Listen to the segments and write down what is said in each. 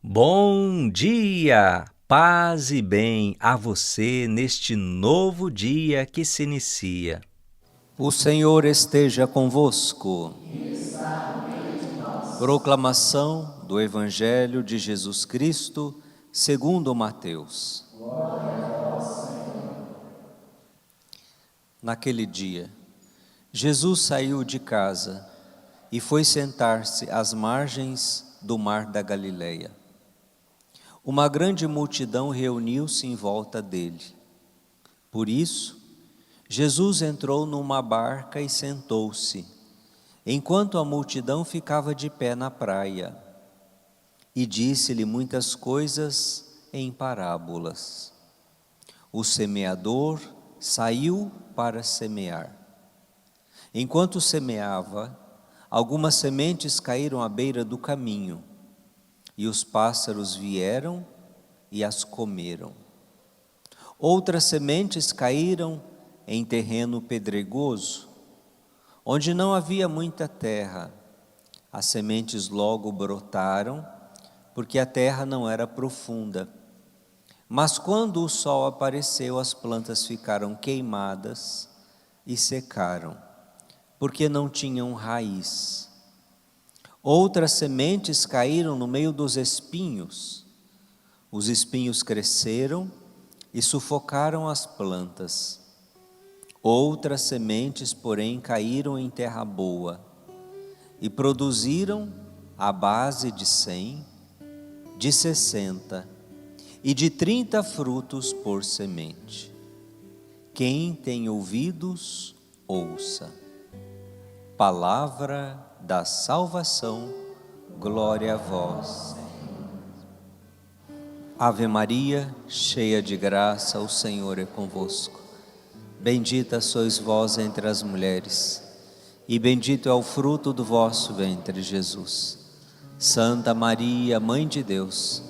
Bom dia, paz e bem a você neste novo dia que se inicia. O Senhor esteja convosco. Proclamação do Evangelho de Jesus Cristo, segundo Mateus. Naquele dia, Jesus saiu de casa e foi sentar-se às margens do mar da Galileia. Uma grande multidão reuniu-se em volta dele. Por isso, Jesus entrou numa barca e sentou-se, enquanto a multidão ficava de pé na praia, e disse-lhe muitas coisas em parábolas. O semeador saiu para semear. Enquanto semeava, algumas sementes caíram à beira do caminho, e os pássaros vieram e as comeram. Outras sementes caíram em terreno pedregoso, onde não havia muita terra. As sementes logo brotaram, porque a terra não era profunda. Mas quando o sol apareceu, as plantas ficaram queimadas e secaram, porque não tinham raiz. Outras sementes caíram no meio dos espinhos. Os espinhos cresceram e sufocaram as plantas. Outras sementes, porém, caíram em terra boa e produziram à base de 100, de 60 e de 30 frutos por semente. Quem tem ouvidos, ouça. Palavra da salvação, glória a vós. Ave Maria, cheia de graça, o Senhor é convosco. Bendita sois vós entre as mulheres, e bendito é o fruto do vosso ventre, Jesus. Santa Maria, Mãe de Deus,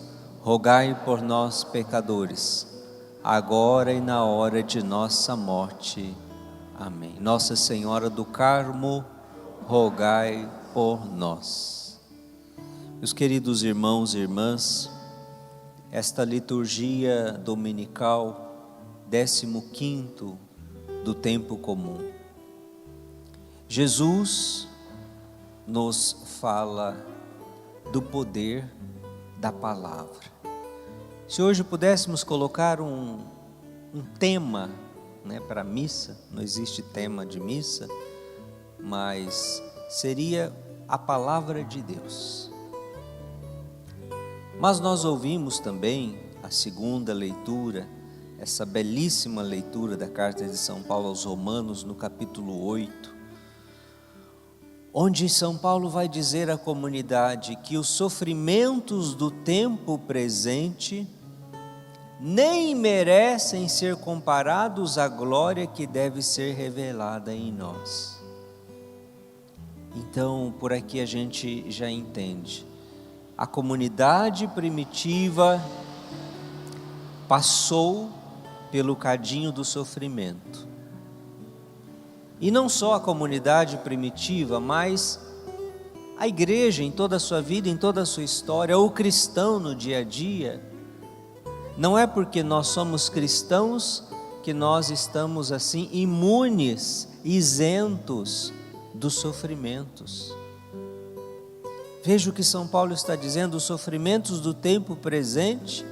rogai por nós, pecadores, agora e na hora de nossa morte. Amém. Nossa Senhora do Carmo, rogai por nós. Meus queridos irmãos e irmãs, esta liturgia dominical, 15º do tempo comum, Jesus nos fala do poder da palavra. Se hoje pudéssemos colocar um tema, para a missa, não existe tema de missa, mas seria a palavra de Deus. Mas nós ouvimos também a segunda leitura, essa belíssima leitura da carta de São Paulo aos Romanos, no capítulo 8, onde São Paulo vai dizer à comunidade que os sofrimentos do tempo presente nem merecem ser comparados à glória que deve ser revelada em nós. Então, por aqui a gente já entende. A comunidade primitiva passou pelo cadinho do sofrimento. E não só a comunidade primitiva, mas a igreja em toda a sua vida, em toda a sua história, o cristão no dia a dia. Não é porque nós somos cristãos que nós estamos assim imunes, isentos dos sofrimentos. Veja o que São Paulo está dizendo: os sofrimentos do tempo presente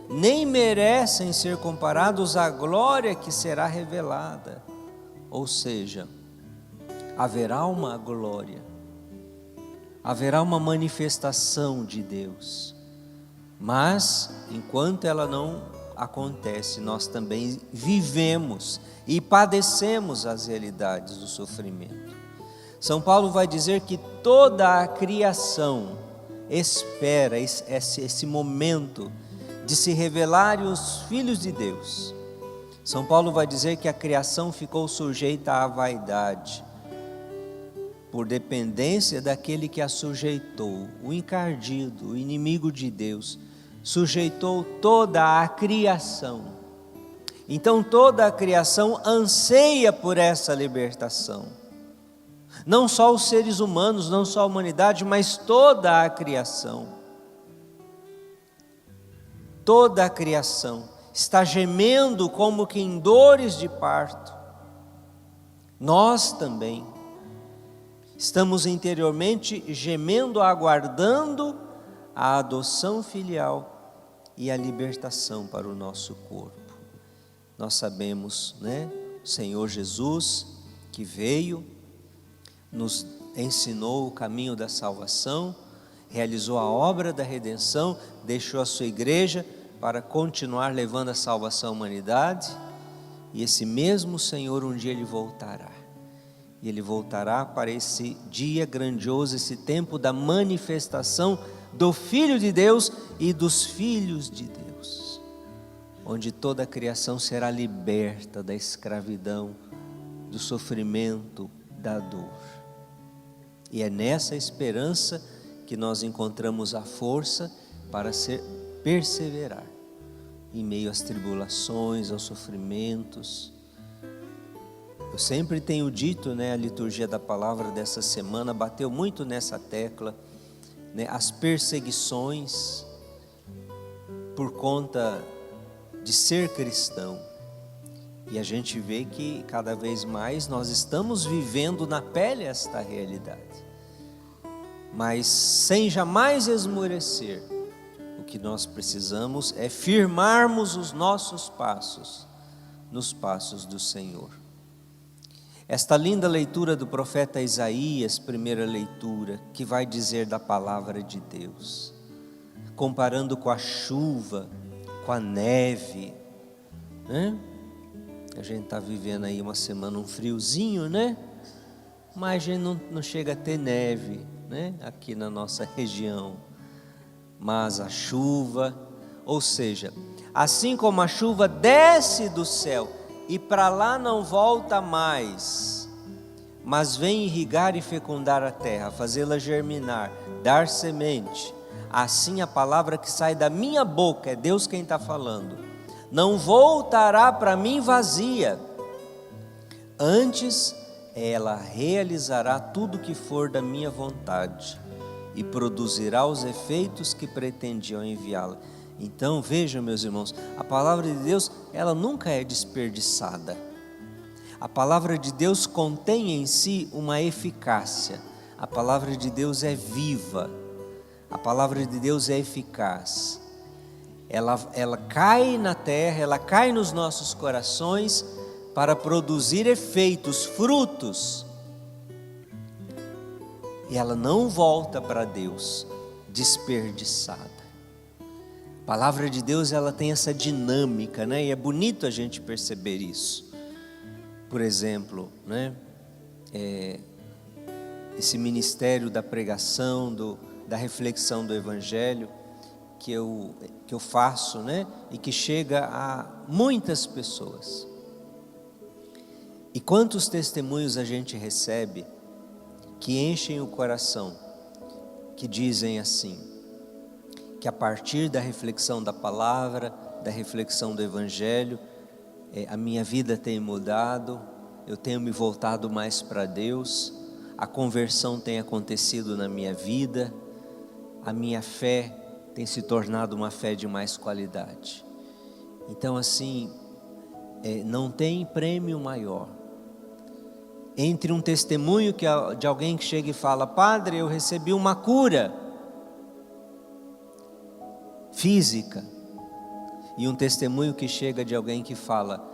nem merecem ser comparados à glória que será revelada. Ou seja, haverá uma glória, haverá uma manifestação de Deus, mas enquanto ela não acontece, nós também vivemos e padecemos as realidades do sofrimento. São Paulo vai dizer que toda a criação espera esse momento de se revelarem os filhos de Deus. São Paulo vai dizer que a criação ficou sujeita à vaidade, por dependência daquele que a sujeitou, o encardido, o inimigo de Deus, sujeitou toda a criação. Então toda a criação anseia por essa libertação. Não só os seres humanos, não só a humanidade, mas toda a criação. toda a criação está gemendo como que em dores de parto. Nós também estamos interiormente gemendo, aguardando a adoção filial e a libertação para o nosso corpo. Nós sabemos, né? O Senhor Jesus que veio, nos ensinou o caminho da salvação, realizou a obra da redenção, deixou a sua igreja para continuar levando a salvação à humanidade, e esse mesmo Senhor um dia Ele voltará, e Ele voltará para esse dia grandioso, esse tempo da manifestação do Filho de Deus e dos filhos de Deus, onde toda a criação será liberta da escravidão, do sofrimento, da dor. E é nessa esperança que nós encontramos a força para perseverar em meio às tribulações, aos sofrimentos. Eu sempre tenho dito, né, a liturgia da palavra dessa semana bateu muito nessa tecla, né, as perseguições por conta de ser cristão. E a gente vê que cada vez mais nós estamos vivendo na pele esta realidade. Mas sem jamais esmorecer, o que nós precisamos é firmarmos os nossos passos nos passos do Senhor. Esta linda leitura do profeta Isaías, primeira leitura, que vai dizer da palavra de Deus, comparando com a chuva, com a neve, né? A gente está vivendo aí uma semana, um friozinho, né? Mas a gente não chega a ter neve, né? Aqui na nossa região. Mas a chuva, ou seja, assim como a chuva desce do céu e para lá não volta mais, mas vem irrigar e fecundar a terra, fazê-la germinar, dar semente, assim a palavra que sai da minha boca, é Deus quem está falando, não voltará para mim vazia, antes ela realizará tudo que for da minha vontade e produzirá os efeitos que pretendiam enviá-la. Então vejam, meus irmãos, a palavra de Deus, ela nunca é desperdiçada. A palavra de Deus contém em si uma eficácia. A palavra de Deus é viva. A palavra de Deus é eficaz. Ela cai na terra, ela cai nos nossos corações para produzir efeitos, frutos. E ela não volta para Deus desperdiçada. A palavra de Deus, ela tem essa dinâmica, né? E é bonito a gente perceber isso. Por exemplo, né? Esse ministério da pregação, da reflexão do Evangelho, que eu faço, né? E que chega a muitas pessoas. E quantos testemunhos a gente recebe que enchem o coração, que dizem assim, que a partir da reflexão da palavra, da reflexão do Evangelho, a minha vida tem mudado, eu tenho me voltado mais para Deus, a conversão tem acontecido na minha vida, a minha fé tem se tornado uma fé de mais qualidade. Então assim, não tem prêmio maior entre um testemunho de alguém que chega e fala: padre, eu recebi uma cura física, e um testemunho que chega de alguém que fala: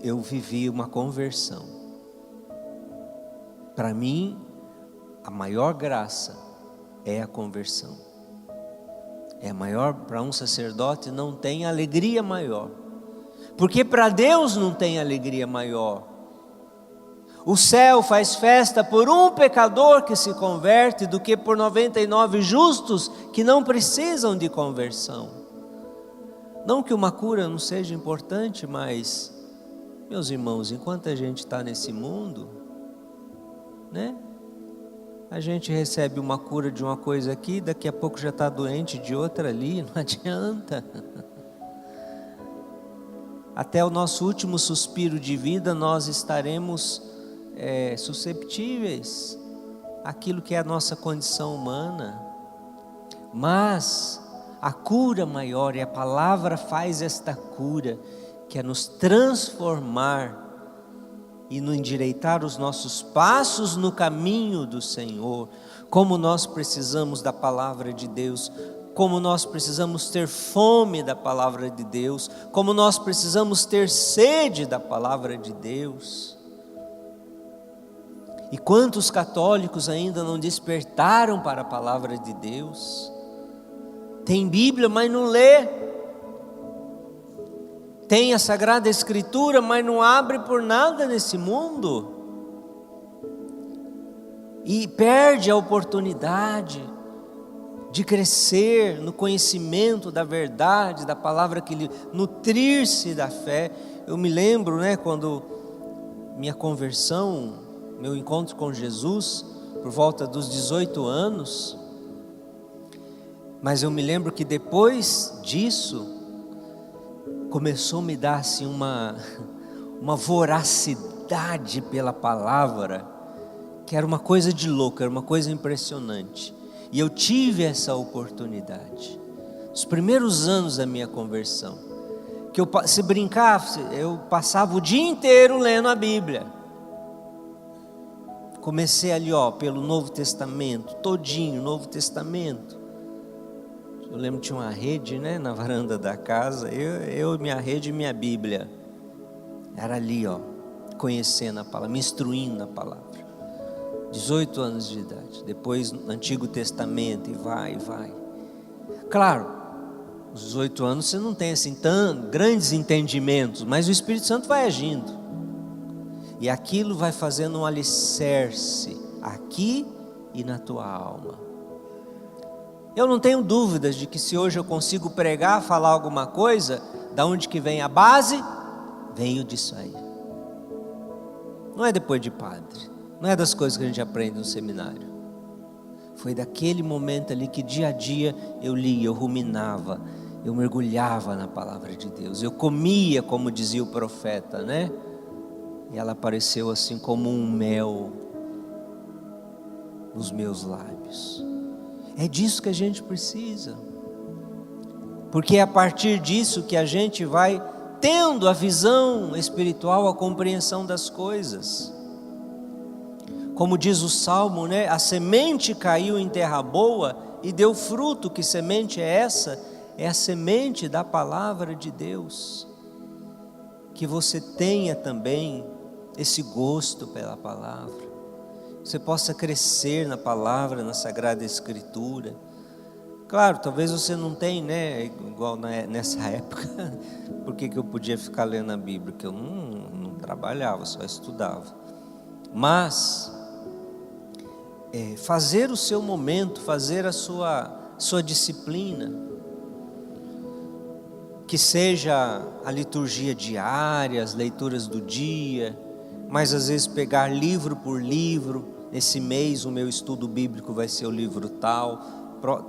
eu vivi uma conversão. Para mim, a maior graça é a conversão. É maior, para um sacerdote não tem alegria maior, porque para Deus não tem alegria maior. O céu faz festa por um pecador que se converte do que por 99 justos que não precisam de conversão. Não que uma cura não seja importante, mas, meus irmãos, enquanto a gente está nesse mundo, né? A gente recebe uma cura de uma coisa aqui, daqui a pouco já está doente de outra ali, não adianta. Até o nosso último suspiro de vida nós estaremos susceptíveis àquilo que é a nossa condição humana. Mas a cura maior, e a palavra faz esta cura, que é nos transformar e nos endireitar os nossos passos no caminho do Senhor. Como nós precisamos da palavra de Deus, como nós precisamos ter fome da palavra de Deus, como nós precisamos ter sede da palavra de Deus. E quantos católicos ainda não despertaram para a palavra de Deus? Tem Bíblia, mas não lê. Tem a Sagrada Escritura, mas não abre por nada nesse mundo. E perde a oportunidade de crescer no conhecimento da verdade, da palavra que lhe nutrir-se da fé. Eu me lembro, quando minha conversão, meu encontro com Jesus, por volta dos 18 anos, mas eu me lembro que depois disso, começou a me dar assim uma voracidade pela palavra, que era uma coisa de louco, era uma coisa impressionante. E eu tive essa oportunidade, os primeiros anos da minha conversão, que se brincasse, eu passava o dia inteiro lendo a Bíblia. Comecei ali pelo Novo Testamento, todinho, Novo Testamento. Eu lembro que tinha uma rede, na varanda da casa, minha rede e minha Bíblia. Era ali, conhecendo a palavra, me instruindo na palavra. 18 anos de idade, depois no Antigo Testamento, e vai. Claro, aos 18 anos você não tem assim tão grandes entendimentos, mas o Espírito Santo vai agindo. E aquilo vai fazendo um alicerce aqui e na tua alma. Eu não tenho dúvidas de que se hoje eu consigo pregar, falar alguma coisa, da onde que vem a base? Veio disso aí. Não é depois de padre, não é das coisas que a gente aprende no seminário. Foi daquele momento ali que dia a dia eu lia, eu ruminava, eu mergulhava na palavra de Deus. Eu comia, como dizia o profeta, E ela apareceu assim como um mel nos meus lábios. É disso que a gente precisa, porque é a partir disso que a gente vai tendo a visão espiritual, a compreensão das coisas. Como diz o Salmo, a semente caiu em terra boa e deu fruto. Que semente é essa? É a semente da palavra de Deus. Que você tenha também esse gosto pela palavra, você possa crescer na palavra, na Sagrada Escritura. Claro, talvez você não tenha, igual nessa época, porque eu podia ficar lendo a Bíblia, que eu não trabalhava, só estudava. Mas fazer o seu momento, fazer a sua disciplina, que seja a liturgia diária, as leituras do dia, mas às vezes pegar livro por livro. Esse mês o meu estudo bíblico vai ser o livro tal.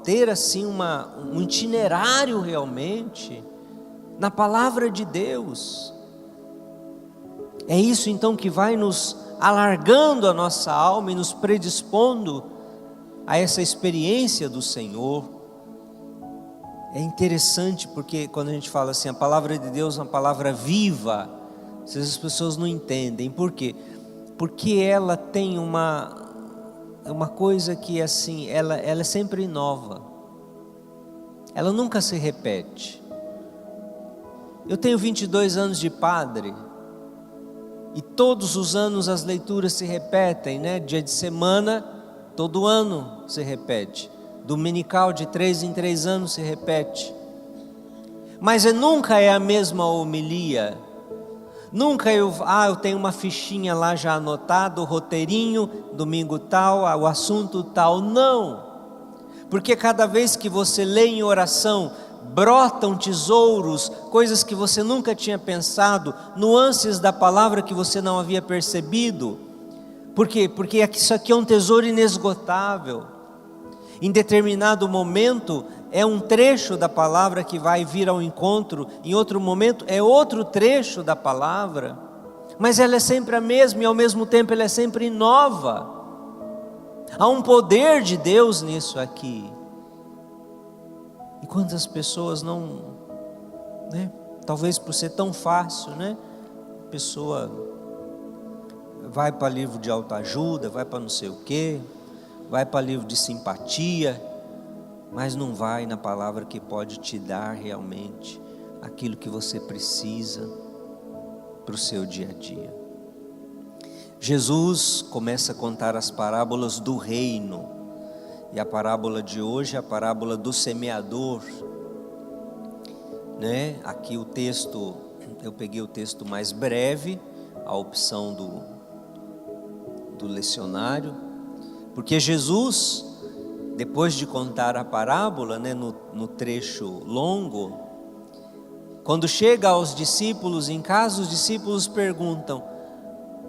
Ter assim um itinerário realmente na palavra de Deus. É isso então que vai nos alargando a nossa alma e nos predispondo a essa experiência do Senhor. É interessante porque quando a gente fala assim, a palavra de Deus é uma palavra viva, às vezes as pessoas não entendem. Por quê? Porque ela tem uma coisa que assim, ela é sempre nova, ela nunca se repete. Eu tenho 22 anos de padre, e todos os anos as leituras se repetem, dia de semana, todo ano se repete, dominical de 3 em 3 anos se repete, mas nunca é a mesma homilia. Nunca eu tenho uma fichinha lá já anotada, o roteirinho, domingo tal, o assunto tal. Não, porque cada vez que você lê em oração, brotam tesouros, coisas que você nunca tinha pensado, nuances da palavra que você não havia percebido. Por quê? Porque isso aqui é um tesouro inesgotável. Em determinado momento é um trecho da palavra que vai vir ao encontro, em outro momento é outro trecho da palavra, mas ela é sempre a mesma e ao mesmo tempo ela é sempre nova. Há um poder de Deus nisso aqui. E quantas pessoas não, né? Talvez por ser tão fácil, né? A pessoa vai para livro de autoajuda, vai para não sei o quê, vai para livro de simpatia, mas não vai na palavra que pode te dar realmente aquilo que você precisa para o seu dia a dia. Jesus começa a contar as parábolas do reino, e a parábola de hoje é a parábola do semeador, né? Aqui o texto, eu peguei o texto mais breve, a opção do lecionário, porque Jesus, depois de contar a parábola, né, no trecho longo, quando chega aos discípulos em casa, os discípulos perguntam: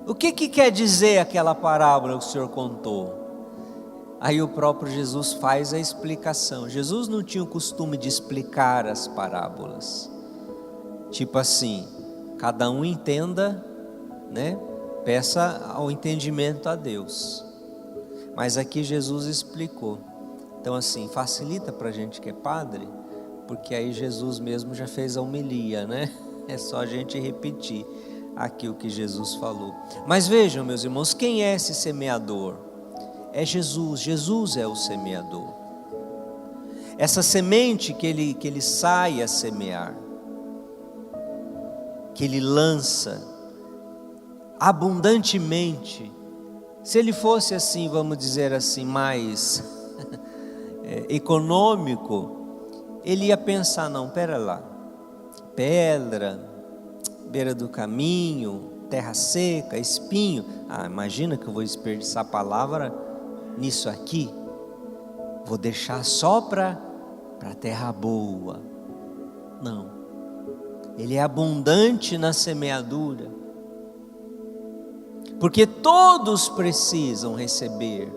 o que quer dizer aquela parábola que o Senhor contou? Aí o próprio Jesus faz a explicação. Jesus não tinha o costume de explicar as parábolas, tipo assim, cada um entenda, né? Peça ao entendimento a Deus. Mas aqui Jesus explicou. Então assim, facilita para a gente que é padre, porque aí Jesus mesmo já fez a homilia, né? É só a gente repetir aqui o que Jesus falou. Mas vejam, meus irmãos, quem é esse semeador? É Jesus. Jesus é o semeador. Essa semente que ele sai a semear, que ele lança abundantemente. Se ele fosse assim, vamos dizer assim, mais econômico, ele ia pensar: não, pera lá, pedra, beira do caminho, terra seca, espinho. Imagina que eu vou desperdiçar a palavra nisso aqui, vou deixar só para terra boa. Não, ele é abundante na semeadura, porque todos precisam receber,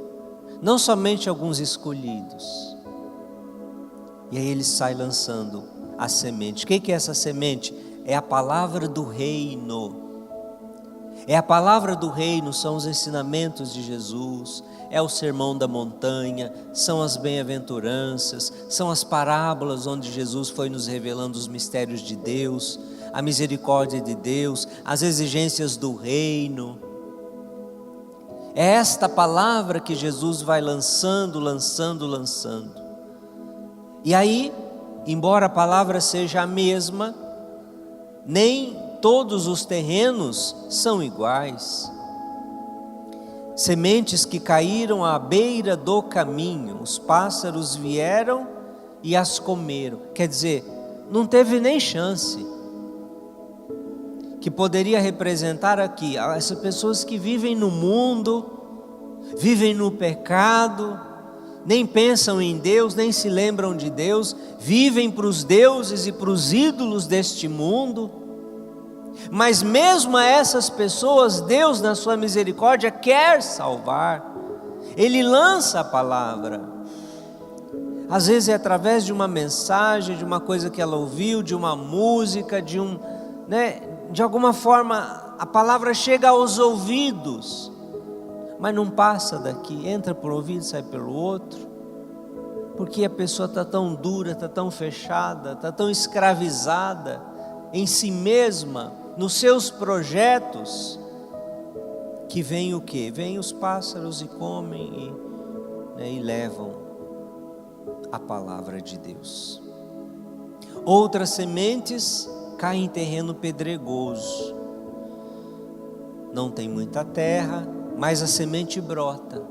não somente alguns escolhidos. E aí ele sai lançando a semente. O que é essa semente? É a palavra do reino. É a palavra do reino, são os ensinamentos de Jesus, é o sermão da montanha, são as bem-aventuranças, são as parábolas onde Jesus foi nos revelando os mistérios de Deus, a misericórdia de Deus, as exigências do reino. É esta palavra que Jesus vai lançando. E aí, embora a palavra seja a mesma, nem todos os terrenos são iguais. Sementes que caíram à beira do caminho, os pássaros vieram e as comeram. Quer dizer, não teve nem chance. Que poderia representar aqui essas pessoas que vivem no mundo, vivem no pecado, nem pensam em Deus, nem se lembram de Deus, vivem para os deuses e para os ídolos deste mundo. Mas mesmo a essas pessoas, Deus na sua misericórdia quer salvar. Ele lança a palavra. Às vezes é através de uma mensagem, de uma coisa que ela ouviu, de uma música, de alguma forma a palavra chega aos ouvidos, mas não passa daqui, entra por um ouvido e sai pelo outro, porque a pessoa está tão dura, está tão fechada, está tão escravizada em si mesma, nos seus projetos, que vem o quê? Vem os pássaros e comem e levam a palavra de Deus. Outras sementes caem em terreno pedregoso, não tem muita terra, mas a semente brota.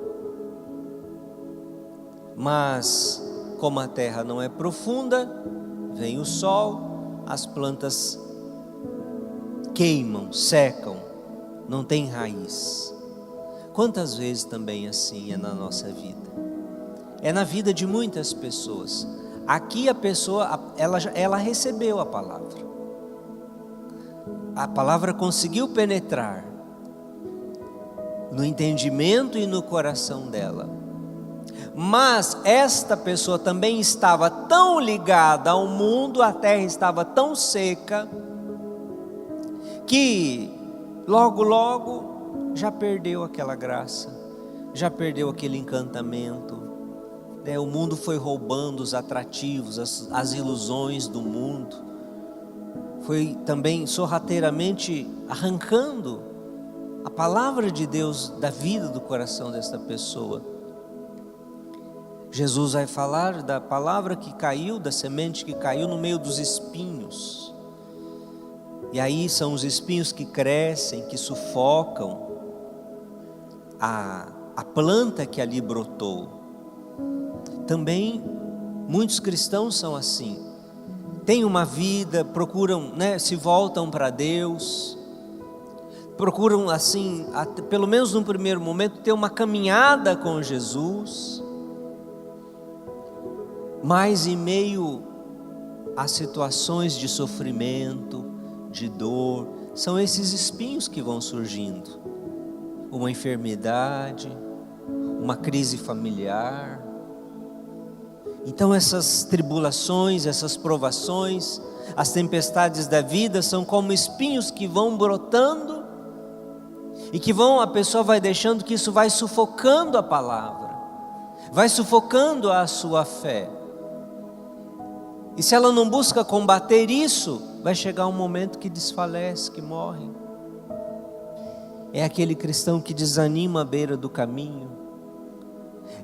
Mas como a terra não é profunda, vem o sol, as plantas queimam, secam, não tem raiz. Quantas vezes também assim é na nossa vida? É na vida de muitas pessoas. Aqui a pessoa, ela recebeu a palavra conseguiu penetrar no entendimento e no coração dela, mas esta pessoa também estava tão ligada ao mundo, a terra estava tão seca, que logo já perdeu aquela graça, já perdeu aquele encantamento, né? O mundo foi roubando os atrativos, as ilusões do mundo. Foi também sorrateiramente arrancando a palavra de Deus da vida do coração desta pessoa. Jesus vai falar da palavra que caiu, da semente que caiu no meio dos espinhos. E aí são os espinhos que crescem, que sufocam a planta que ali brotou. Também muitos cristãos são assim. Têm uma vida, procuram, né, se voltam para Deus, procuram assim, pelo menos no primeiro momento, ter uma caminhada com Jesus, mas em meio a situações de sofrimento, de dor, são esses espinhos que vão surgindo. Uma enfermidade, uma crise familiar. Então essas tribulações, essas provações, as tempestades da vida são como espinhos que vão brotando e que a pessoa vai deixando que isso vai sufocando a palavra, vai sufocando a sua fé. E se ela não busca combater isso, vai chegar um momento que desfalece, que morre. É aquele cristão que desanima à beira do caminho.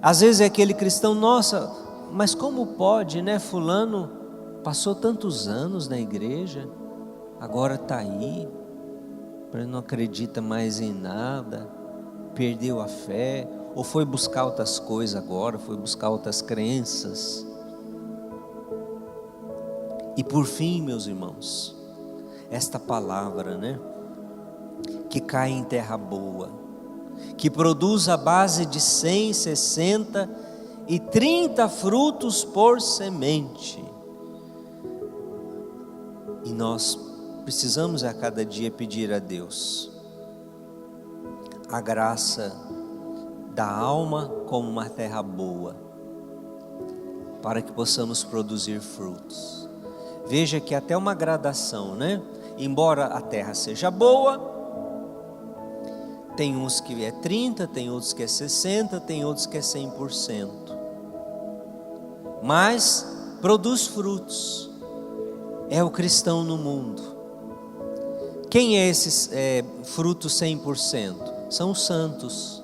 Às vezes é aquele cristão, nossa, mas como pode, né? Fulano passou tantos anos na igreja, agora está aí, não acredita mais em nada, perdeu a fé, ou foi buscar outras coisas agora, foi buscar outras crenças. E por fim, meus irmãos, esta palavra, né, que cai em terra boa, que produz a base de 100, 60 e 30 frutos por semente. E nós precisamos a cada dia pedir a Deus a graça da alma como uma terra boa, para que possamos produzir frutos. Veja que até uma gradação, né? Embora a terra seja boa, tem uns que é 30, tem outros que é 60, tem outros que é 100%. Mas produz frutos. É o cristão no mundo. Quem é esses frutos 100%? São os santos.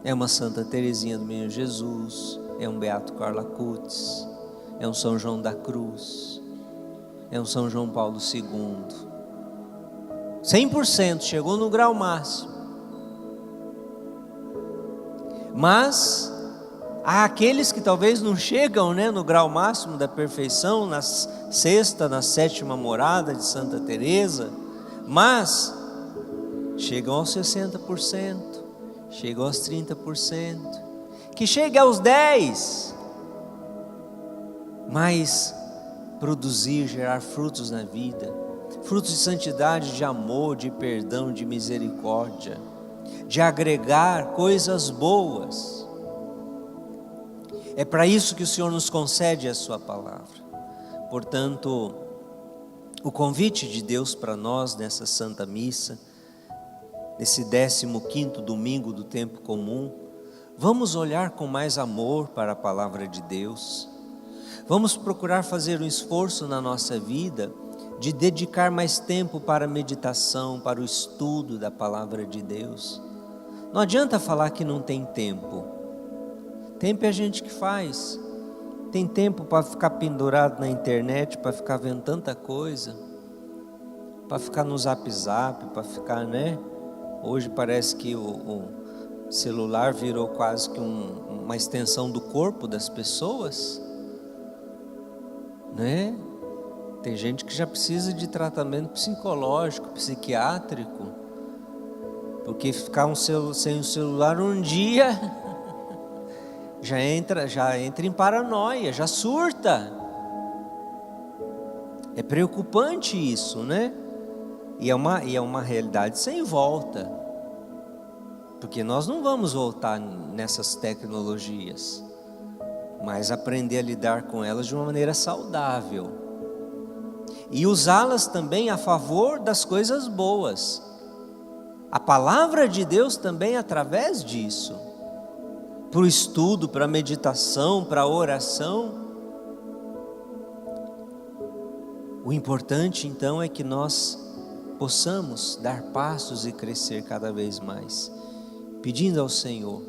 É uma Santa Teresinha do Menino Jesus, é um Beato Carlo Acutis, é um São João da Cruz, é um São João Paulo II. 100%, chegou no grau máximo. Mas há aqueles que talvez não chegam, né, no grau máximo da perfeição, na sexta, na sétima morada de Santa Teresa, mas chegam aos 60%, chegam aos 30%, que chega aos 10%, mas produzir, gerar frutos na vida, frutos de santidade, de amor, de perdão, de misericórdia, de agregar coisas boas. É para isso que o Senhor nos concede a sua palavra. Portanto, o convite de Deus para nós nessa Santa Missa, nesse 15º domingo do tempo comum, vamos olhar com mais amor para a palavra de Deus. Vamos procurar fazer um esforço na nossa vida de dedicar mais tempo para a meditação, para o estudo da palavra de Deus. Não adianta falar que não tem tempo. Tempo é a gente que faz. Tem tempo para ficar pendurado na internet, para ficar vendo tanta coisa, para ficar no zap, para ficar, né? Hoje parece que o celular virou quase que uma extensão do corpo das pessoas, né? Tem gente que já precisa de tratamento psicológico, psiquiátrico, porque ficar sem o celular um dia já entra em paranoia, já surta. É preocupante isso, né? E é uma realidade sem volta, porque nós não vamos voltar nessas tecnologias, mas aprender a lidar com elas de uma maneira saudável e usá-las também a favor das coisas boas. A palavra de Deus também através disso. para o estudo, para a meditação, para a oração. O importante então é que nós possamos dar passos e crescer cada vez mais, pedindo ao Senhor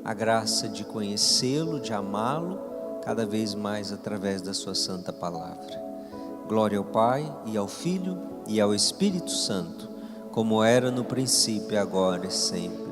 a graça de conhecê-lo, de amá-lo cada vez mais através da sua santa palavra. Glória ao Pai, e ao Filho, e ao Espírito Santo, como era no princípio, agora e sempre.